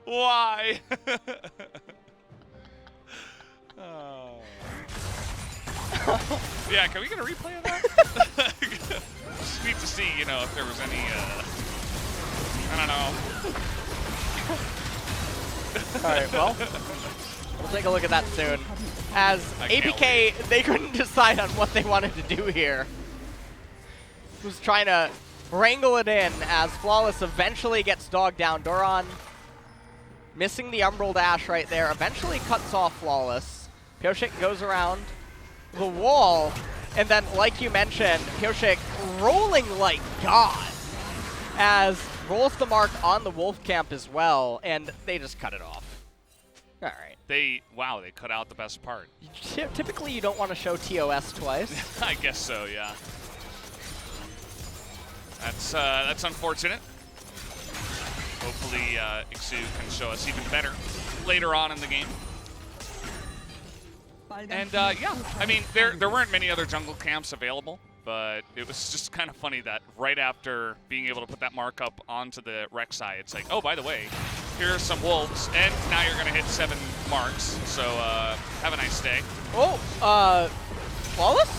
S4: Why? Yeah, can we get a replay of that? neat to see, you know, if there was any, I don't know.
S5: All right, well, we'll take a look at that soon. As
S4: I can't
S5: APK, they couldn't decide on what they wanted to do here. Was trying to wrangle it in as Flawless eventually gets dogged down. Doran missing the Umbral Dash right there, eventually cuts off Flawless. Pyoshik goes around the wall, and then, like you mentioned, Pyoshik rolling like God, as rolls the mark on the Wolf Camp as well, and they just cut it off. All right.
S4: They cut out the best part.
S5: Typically, you don't want to show TOS twice.
S4: I guess so, yeah. That's unfortunate. Hopefully, Ixu can show us even better later on in the game. And yeah, I mean, there weren't many other jungle camps available, but it was just kind of funny that right after being able to put that markup onto the Rek'Sai, it's like, oh, by the way, here are some wolves, and now you're going to hit 7 marks. So have a nice day.
S5: Oh, Flawless?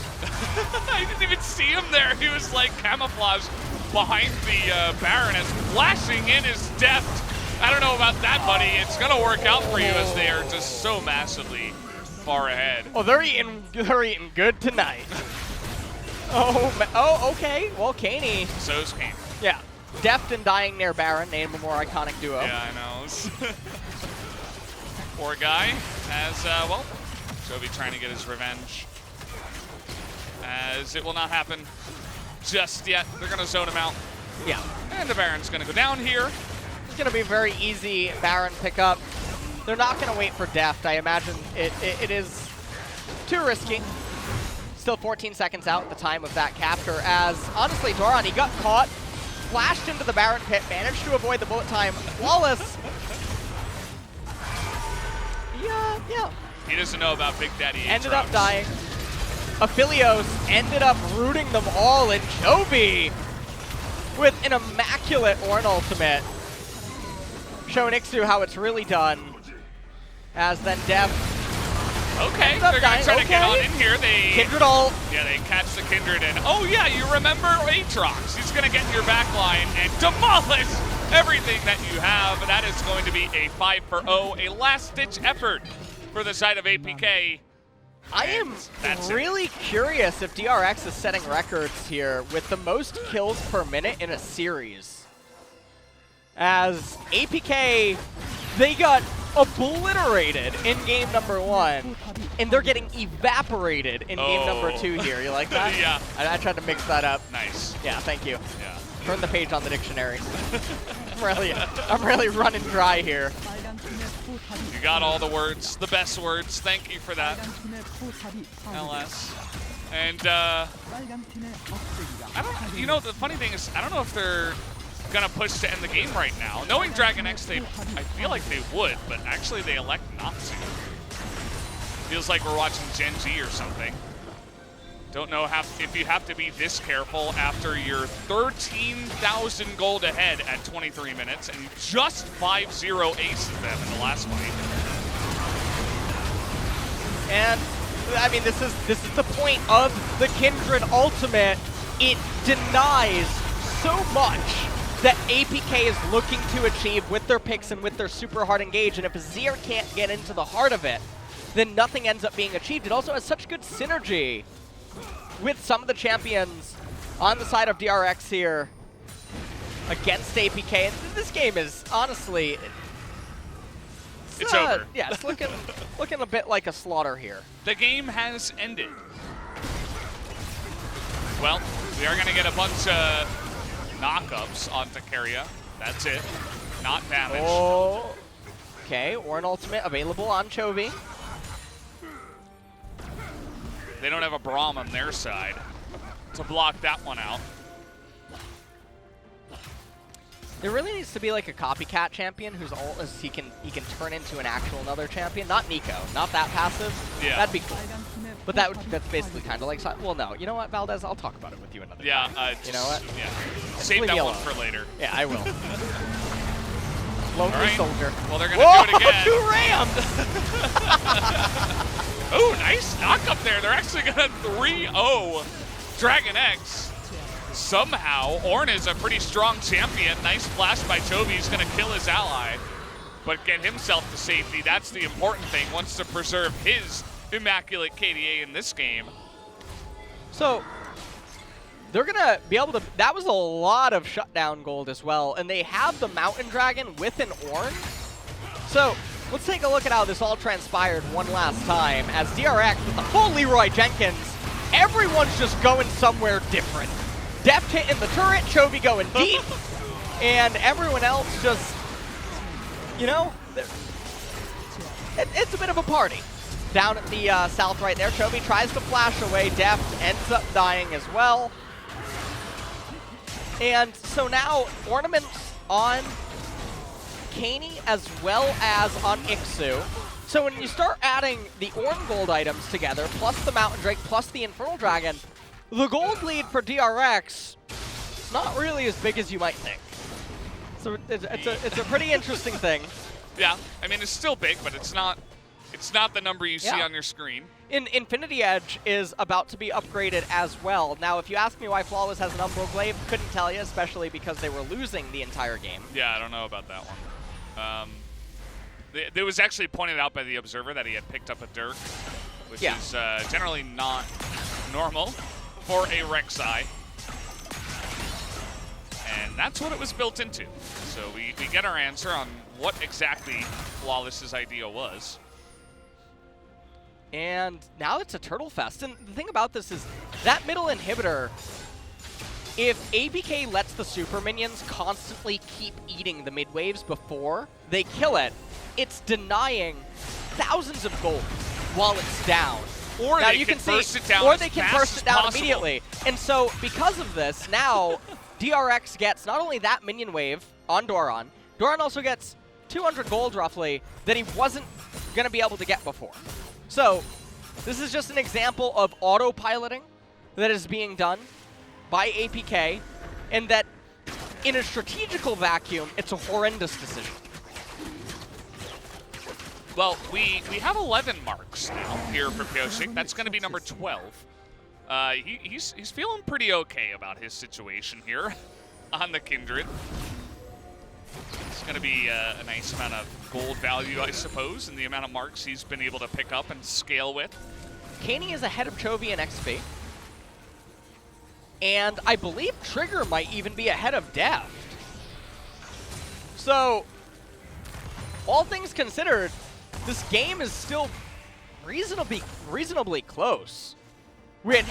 S4: I didn't even see him there. He was like camouflaged behind the Baron as flashing in his depth. I don't know about that, buddy. It's going to work out for you as they are just so massively far ahead.
S5: Oh, they're eating good tonight. Oh, okay. Well, Kaney.
S4: So's Kane.
S5: Yeah. Deft and dying near Baron, name a more iconic duo.
S4: Yeah, I know. Poor guy. As, well, Chovy trying to get his revenge. As it will not happen just yet. They're going to zone him out.
S5: Yeah.
S4: And the Baron's going to go down here.
S5: It's going to be a very easy Baron pickup. They're not going to wait for Deft. I imagine it is too risky. Still 14 seconds out at the time of that capture, as honestly, Doran, he got caught, flashed into the Baron pit, managed to avoid the bullet time. Flawless. Yeah.
S4: He doesn't know about Big Daddy Aatrox.
S5: Ended up dying. Aphelios ended up rooting them all, and Chovy with an immaculate Ornn ultimate, showing Ixu how it's really done. As then Deft.
S4: Okay, they're going to try to get on in here.
S5: Kindred ult.
S4: Yeah, they catch the Kindred, and oh yeah, you remember Aatrox. He's going to get in your back line and demolish everything that you have. That is going to be a 5-for-0, a last-ditch effort for the side of APK.
S5: I am really curious if DRX is setting records here with the most kills per minute in a series. As APK, they got obliterated in game number 1, and they're getting evaporated in game number 2 here. You like that?
S4: Yeah.
S5: I tried to mix that up.
S4: Nice.
S5: Yeah, thank you.
S4: Yeah.
S5: Turn the page on the dictionary. I'm really running dry here.
S4: You got all the words, the best words. Thank you for that, LS. And I don't. You know, the funny thing is, I don't know if they're gonna push to end the game right now. Knowing DragonX, I feel like they would, but actually they elect not to. Feels like we're watching Gen G or something. Don't know if you have to be this careful after you're 13,000 gold ahead at 23 minutes and just 5-0 aces them in the last fight.
S5: And I mean, this is the point of the Kindred ultimate. It denies so much that APK is looking to achieve with their picks and with their super hard engage, and if Azir can't get into the heart of it, then nothing ends up being achieved. It also has such good synergy with some of the champions on the side of DRX here against APK. And this game is honestly,
S4: it's over.
S5: Yeah, it's looking a bit like a slaughter here.
S4: The game has ended. Well, we are going to get a bunch of knockups onto Keria. That's it. Not damage.
S5: Oh. Okay, Ornn ultimate available on Chovy.
S4: They don't have a Braum on their side to block that one out.
S5: There really needs to be like a copycat champion whose ult is he can turn into an actual another champion. Not Nico, not that passive.
S4: Yeah.
S5: That'd be cool. But that's basically kind of like, well, no, you know what, Valdez, I'll talk about it with you another time. You know what?
S4: Yeah. Save that one for later.
S5: Yeah, I will. Lonely soldier.
S4: Well, they're gonna do it again.
S5: 2 rams!
S4: Oh, nice knock up there. They're actually gonna 3-0 DragonX. somehow. Ornn is a pretty strong champion. Nice flash by Chovy. He's going to kill his ally, but get himself to safety. That's the important thing. Wants to preserve his immaculate KDA in this game.
S5: So they're going to be able to, that was a lot of shutdown gold as well, and they have the Mountain Dragon with an Ornn. So let's take a look at how this all transpired one last time as DRX with the full Leroy Jenkins. Everyone's just going somewhere different. Deft hitting the turret, Chovy going deep, and everyone else just, you know, it's a bit of a party. Down at the south right there, Chovy tries to flash away. Deft ends up dying as well. And so now ornaments on Kaynni as well as on Ixu. So when you start adding the Ornn gold items together, plus the Mountain Drake, plus the Infernal Dragon, the gold lead for DRX is not really as big as you might think. So it's a pretty interesting thing.
S4: Yeah, I mean, it's still big, but it's not the number you see on your screen.
S5: Infinity Edge is about to be upgraded as well. Now, if you ask me why Flawless has an Umbral Glaive, couldn't tell you, especially because they were losing the entire game.
S4: Yeah, I don't know about that one. It was actually pointed out by the Observer that he had picked up a Dirk, which is generally not normal for a Rek'Sai. And that's what it was built into. So we get our answer on what exactly Flawless's idea was.
S5: And now it's a Turtle Fest. And the thing about this is that middle inhibitor, if APK lets the super minions constantly keep eating the mid waves before they kill it, it's denying thousands of gold while it's down.
S4: Or
S5: now
S4: they
S5: you
S4: can burst it down
S5: or
S4: as
S5: they can
S4: fast
S5: burst
S4: as
S5: it down
S4: possible.
S5: immediately. And so because of this, now DRX gets not only that minion wave on Doran, Doran also gets 200 gold roughly that he wasn't going to be able to get before. So this is just an example of autopiloting that is being done by APK, and that in a strategical vacuum, it's a horrendous decision.
S4: Well, we have 11 marks now here for Pyosik. That's going to be number 12. He's feeling pretty okay about his situation here on the Kindred. It's going to be a nice amount of gold value, I suppose, and the amount of marks he's been able to pick up and scale with.
S5: Kaynni is ahead of Chovy in XP. And I believe Trigger might even be ahead of Deft. So, all things considered, this game is still reasonably close. Which,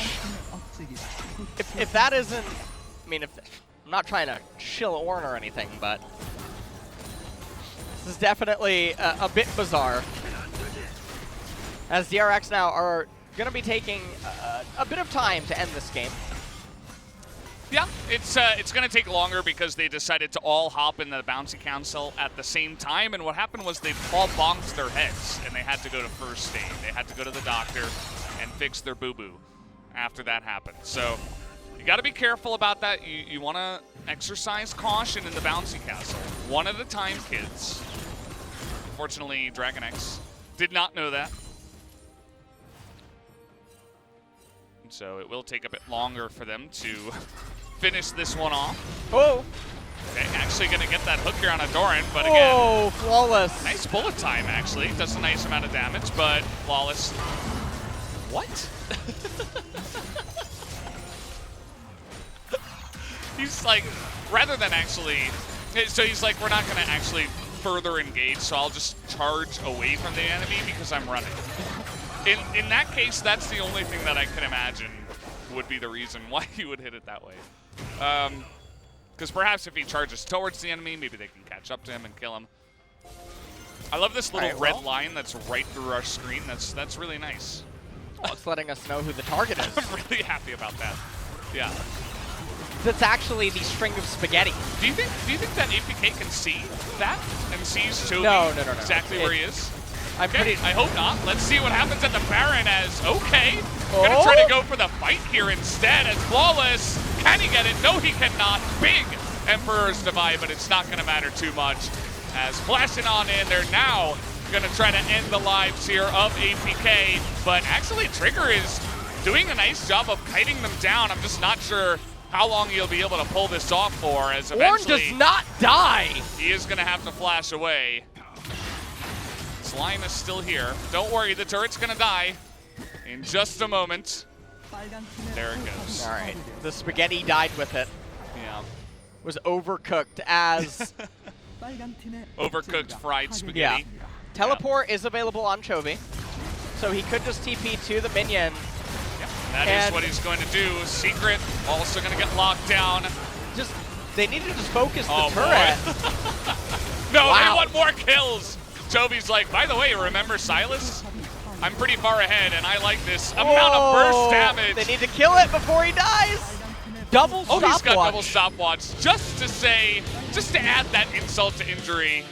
S5: if that isn't, I mean, I'm not trying to shill Ornn or anything, but this is definitely a bit bizarre. As DRX now are going to be taking a bit of time to end this game.
S4: Yeah, it's going to take longer because they decided to all hop in the bouncy council at the same time, and what happened was they all bonked their heads, and they had to go to first aid. They had to go to the doctor and fix their boo-boo after that happened. So you got to be careful about that. You want to exercise caution in the bouncy castle. One at a time, kids. Unfortunately, DragonX did not know that. So it will take a bit longer for them to finish this one off.
S5: Oh!
S4: Okay, actually going to get that hook here on a Doran, but again,
S5: oh, Flawless.
S4: nice bullet time, actually. Does a nice amount of damage, but Flawless. What? He's like, rather than actually, so he's like, we're not going to actually further engage, so I'll just charge away from the enemy because I'm running. In that case, that's the only thing that I can imagine would be the reason why he would hit it that way. Because perhaps if he charges towards the enemy, maybe they can catch up to him and kill him. I love this little red line that's right through our screen. That's really nice.
S5: Oh, it's letting us know who the target is.
S4: I'm really happy about that. Yeah.
S5: That's actually the string of spaghetti.
S4: Do you think that APK can see that and sees Chovy
S5: No.
S4: exactly where he is?
S5: I'm
S4: Okay,
S5: pretty.
S4: I hope not. Let's see what happens at the Baron as, okay, gonna try to go for the fight here instead as Flawless. Can he get it? No, he cannot. Big Emperor's Divide, but it's not gonna matter too much as flashing on in. They're now gonna try to end the lives here of APK, but actually Trigger is doing a nice job of kiting them down. I'm just not sure how long he'll be able to pull this off for, as
S5: Ornn
S4: eventually
S5: does not die.
S4: he is going to have to flash away. This line is still here. Don't worry, the turret's going to die in just a moment. There it goes.
S5: All right, the spaghetti died with it.
S4: Yeah.
S5: Was overcooked as
S4: Overcooked fried spaghetti.
S5: Teleport is available on Chovy, so he could just TP to the minion.
S4: Yeah. That is what he's going to do. Secret also going to get locked down.
S5: They need to just focus the
S4: Oh,
S5: turret.
S4: No,
S5: Wow.
S4: they want more kills. Jovi's like, by the way, remember Silas? I'm pretty far ahead, and I like this amount of burst damage.
S5: They need to kill it before he dies. Double stopwatch.
S4: Oh, he's got double stopwatch, just to add that insult to injury.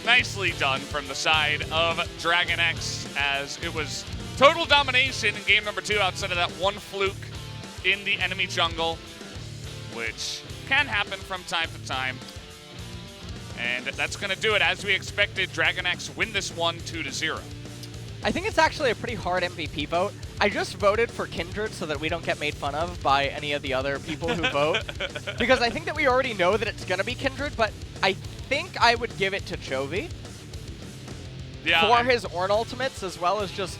S4: Nicely done from the side of DragonX, as it was total domination in game number 2 outside of that one fluke in the enemy jungle, which can happen from time to time. And that's going to do it. As we expected, DragonX win this one 2-0.
S5: I think it's actually a pretty hard MVP vote. I just voted for Kindred so that we don't get made fun of by any of the other people who vote. Because I think that we already know that it's going to be Kindred, but I think I would give it to Chovy for his Ornn ultimates, as well as just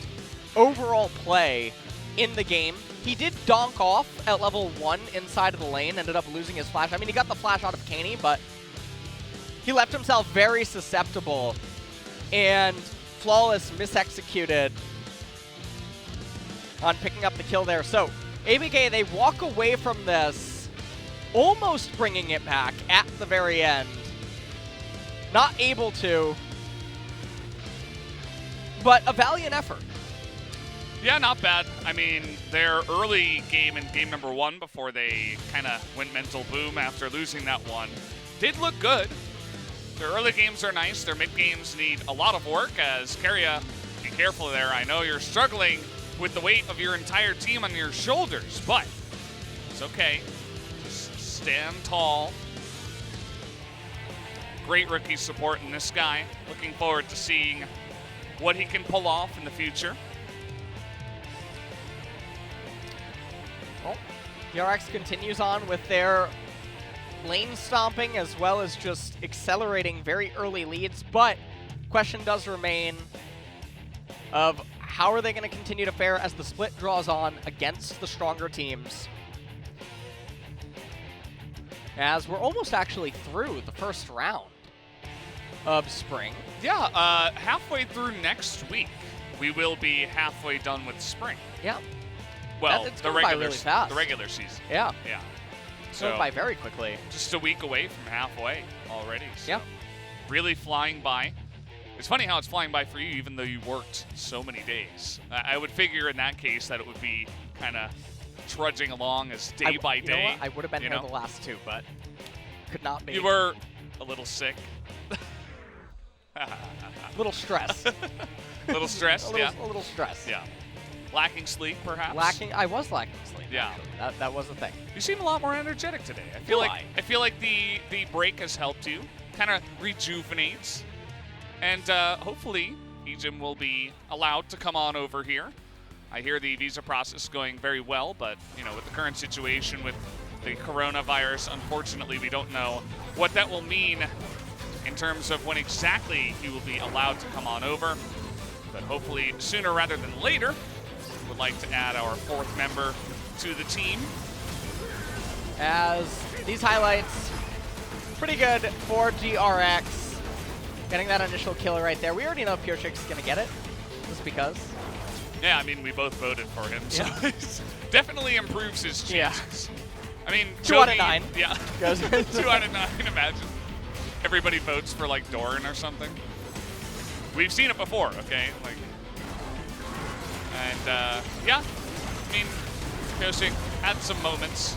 S5: overall play in the game. He did donk off at level 1 inside of the lane, ended up losing his flash. I mean, he got the flash out of Caney, but he left himself very susceptible, and Flawless misexecuted on picking up the kill there. So APK, they walk away from this, almost bringing it back at the very end. Not able to, but a valiant effort.
S4: Yeah, not bad. I mean, their early game in game number 1, before they kind of went mental boom after losing that one, did look good. Their early games are nice. Their mid games need a lot of work, as Keria, be careful there. I know you're struggling with the weight of your entire team on your shoulders, but it's okay. Just stand tall. Great rookie support in this guy. Looking forward to seeing what he can pull off in the future.
S5: Well, DRX continues on with their lane stomping, as well as just accelerating very early leads, but question does remain of how are they going to continue to fare as the split draws on against the stronger teams, as we're almost actually through the first round of Spring.
S4: Yeah, halfway through next week, we will be halfway done with Spring.
S5: Yeah.
S4: Well,
S5: it's
S4: the
S5: going by
S4: regular,
S5: really fast.
S4: the regular season.
S5: Yeah.
S4: Yeah.
S5: It's going by very quickly.
S4: Just a week away from halfway already. So
S5: yeah.
S4: Really flying by. It's funny how it's flying by for you, even though you worked so many days. I would figure in that case that it would be kind of trudging along as day by day.
S5: You know what? I would have been here the last 2, but could not be.
S4: You were a little sick.
S5: Little stress.
S4: Little stress,
S5: A little stress.
S4: Yeah. Lacking sleep, perhaps?
S5: I was lacking sleep.
S4: Yeah.
S5: Actually. That was the thing.
S4: You seem a lot more energetic today. I feel like the break has helped you, kind of rejuvenates, and hopefully Ejim will be allowed to come on over here. I hear the visa process going very well, but with the current situation with the coronavirus, unfortunately, we don't know what that will mean in terms of when exactly he will be allowed to come on over. But hopefully sooner rather than later. Would like to add our 4th member to the team.
S5: As these highlights, pretty good for DRX. Getting that initial kill right there. We already know PureChick's going to get it, just because.
S4: Yeah, I mean, we both voted for him, so it definitely improves his chances. Yeah. I mean,
S5: 2 out of 9.
S4: Yeah, 2 out of 9, imagine. Everybody votes for, like, Doran or something. We've seen it before, okay? Like. And, yeah, I mean, Kosik had some moments,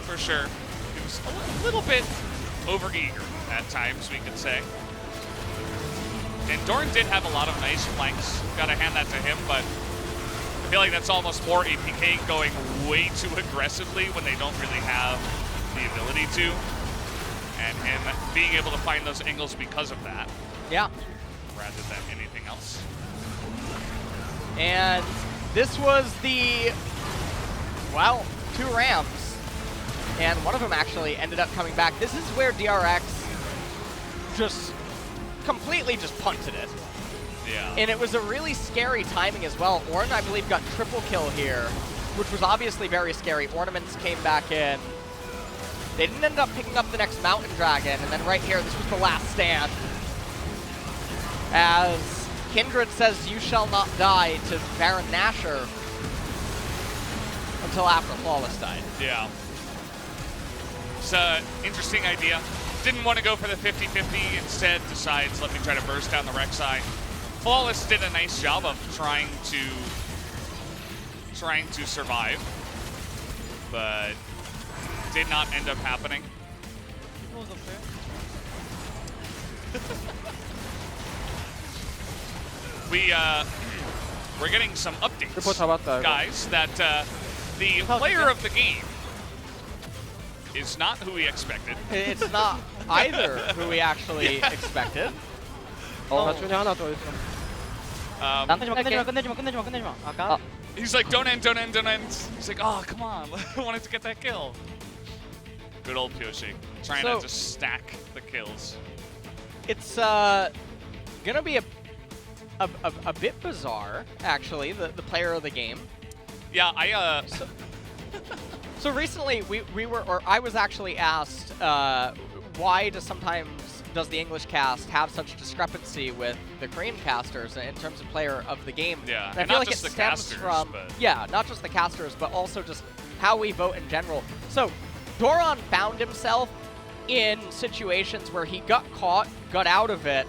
S4: for sure. He was a little bit overeager at times, we could say. And Doran did have a lot of nice flanks. Got to hand that to him, but I feel like that's almost more APK going way too aggressively when they don't really have the ability to. And him being able to find those angles because of that.
S5: Yeah.
S4: Rather than anything else.
S5: And this was the, well, 2 Rams and one of them actually ended up coming back. This is where DRX just completely just punted it.
S4: Yeah.
S5: And it was a really scary timing as well. Ornn, I believe, got triple kill here, which was obviously very scary. Ornaments came back in. They didn't end up picking up the next Mountain Dragon, and then right here, this was the last stand. As Kindred says, "You shall not die" to Baron Nashor until after Flawless died.
S4: Yeah. It's an interesting idea. Didn't want to go for the 50-50, instead decides, let me try to burst down the Rek'Sai. Flawless did a nice job of trying to survive, but did not end up happening. We're getting some updates, guys, that the player of the game is not who we expected.
S5: It's not either who we actually expected.
S4: He's like, don't end, don't end, don't end. He's like, oh, come on. I wanted to get that kill. Good old Pyoshi, trying to just stack the kills.
S5: It's gonna be a bit bizarre, actually, the player of the game.
S4: Yeah,
S5: So recently I was actually asked why does the English cast have such discrepancy with the Korean casters in terms of player of the game?
S4: Yeah,
S5: and I
S4: and
S5: feel
S4: not
S5: like
S4: just
S5: it
S4: the
S5: stems
S4: casters,
S5: from
S4: but
S5: not just the casters, but also just how we vote in general. So Doran found himself in situations where he got caught, got out of it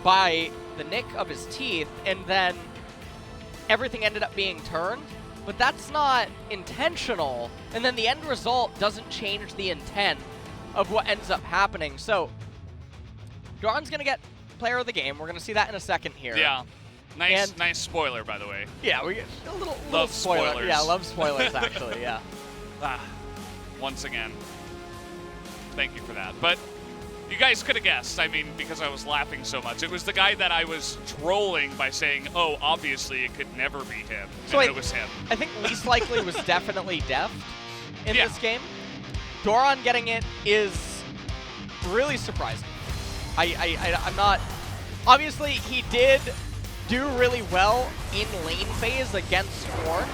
S5: by the nick of his teeth, and then everything ended up being turned. But that's not intentional, and then the end result doesn't change the intent of what ends up happening. So Doran's gonna get player of the game. We're gonna see that in a second here.
S4: yeah. Nice spoiler, by the way.
S5: Yeah, we get a little
S4: Love
S5: spoiler.
S4: spoilers.
S5: Yeah, love spoilers actually. Yeah.
S4: Once again, thank you for that. But you guys could have guessed, I mean, because I was laughing so much. It was the guy that I was trolling by saying, oh, obviously it could never be him.
S5: So
S4: and it was him.
S5: I think least likely was definitely Deft in this game. Doran getting it is really surprising. I'm not... Obviously, he did do really well in lane phase against Ornn.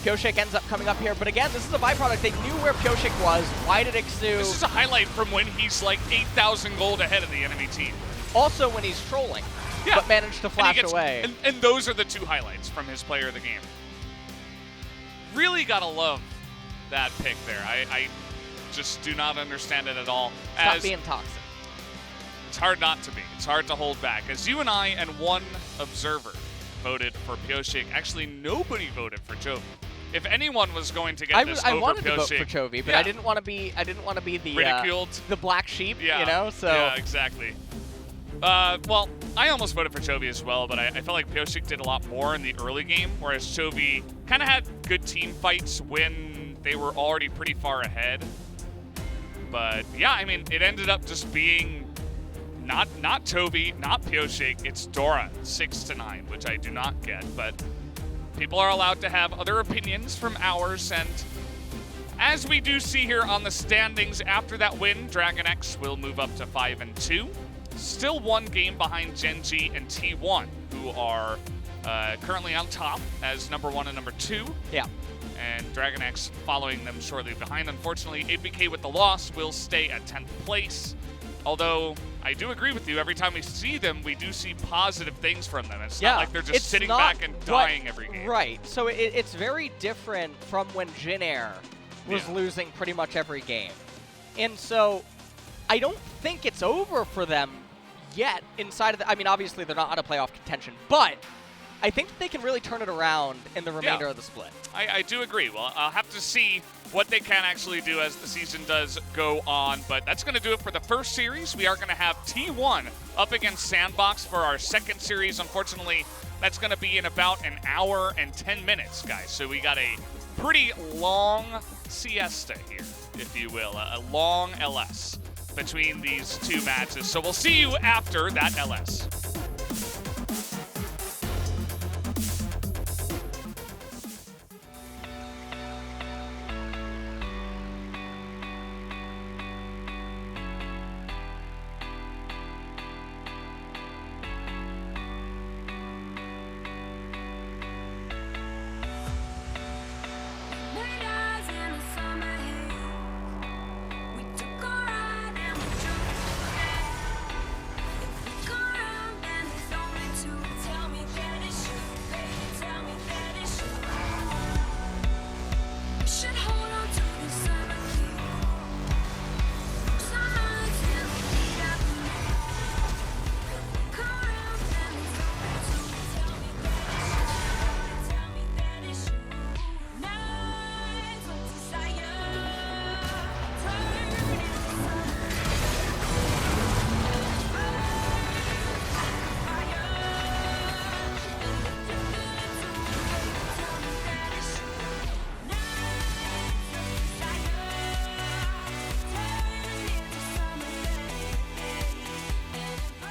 S5: Pyoshik ends up coming up here, but again, this is a byproduct. They knew where Pyoshik was. Why did Ixu...
S4: This is a highlight from when he's like 8,000 gold ahead of the enemy team.
S5: Also when he's trolling, but managed to flash away.
S4: And those are the two highlights from his player of the game. Really gotta love that pick there. I just do not understand it at all.
S5: Stop being toxic.
S4: It's hard not to be. It's hard to hold back. As you and I and one observer voted for Pyoshik, actually nobody voted for Chovy. If anyone was going to get this over Pyoshik,
S5: I wanted to vote for Chovy, but I didn't want to be the
S4: ridiculed,
S5: the black sheep, you know. So
S4: yeah, exactly. Well, I almost voted for Chovy as well, but I felt like Pyoshik did a lot more in the early game, whereas Chovy kind of had good team fights when they were already pretty far ahead. But yeah, I mean, it ended up just being not Chovy, not Pyoshik, it's Doran 6-9, which I do not get, but people are allowed to have other opinions from ours, and as we do see here on the standings after that win, DragonX will move up to 5-2. Still one game behind Gen G and T1, who are currently on top as number 1 and number 2.
S5: Yeah.
S4: And DragonX following them shortly behind. Unfortunately, APK with the loss will stay at 10th place. Although, I do agree with you, every time we see them, we do see positive things from them. It's not like they're just sitting back and dying every game.
S5: Right. So it's very different from when Jin Air was losing pretty much every game. And so I don't think it's over for them yet inside of the... I mean, obviously, they're not out of playoff contention, but I think they can really turn it around in the remainder of the split.
S4: I do agree. Well, I'll have to see what they can actually do as the season does go on, but that's going to do it for the first series. We are going to have T1 up against Sandbox for our second series. Unfortunately, that's going to be in about an hour and 10 minutes, guys. So we got a pretty long siesta here, if you will, a long LS between these two matches. So we'll see you after that LS.